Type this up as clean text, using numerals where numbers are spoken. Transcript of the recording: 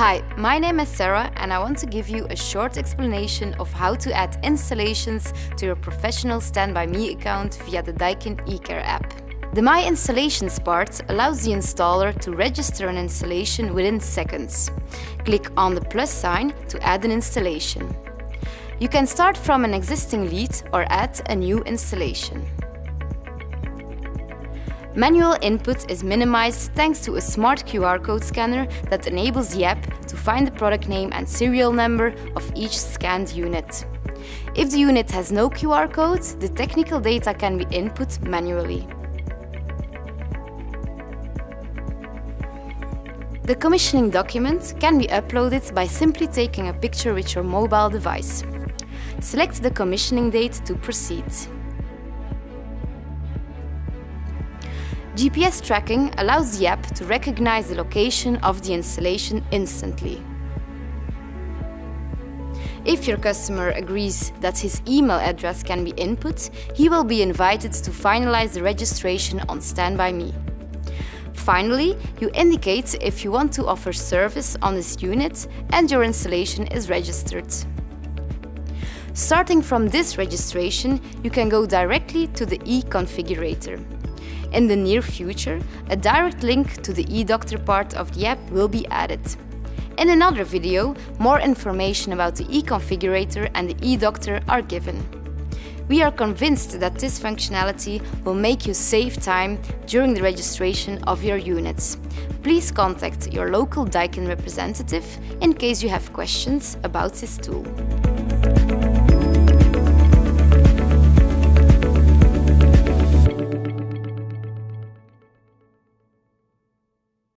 Hi, my name is Sarah and I want to give you a short explanation of how to add installations to your professional Stand By Me account via the Daikin eCare app. The My Installations part allows the installer to register an installation within seconds. Click on the plus sign to add an installation. You can start from an existing lead or add a new installation. Manual input is minimized thanks to a smart QR code scanner that enables the app to find the product name and serial number of each scanned unit. If the unit has no QR code, the technical data can be input manually. The commissioning document can be uploaded by simply taking a picture with your mobile device. Select the commissioning date to proceed. GPS tracking allows the app to recognize the location of the installation instantly. If your customer agrees that his email address can be input, he will be invited to finalize the registration on Stand By Me. Finally, you indicate if you want to offer service on this unit and your installation is registered. Starting from this registration, you can go directly to the e-configurator. In the near future, a direct link to the eDoctor part of the app will be added. In another video, more information about the e-configurator and the eDoctor are given. We are convinced that this functionality will make you save time during the registration of your units. Please contact your local Daikin representative in case you have questions about this tool.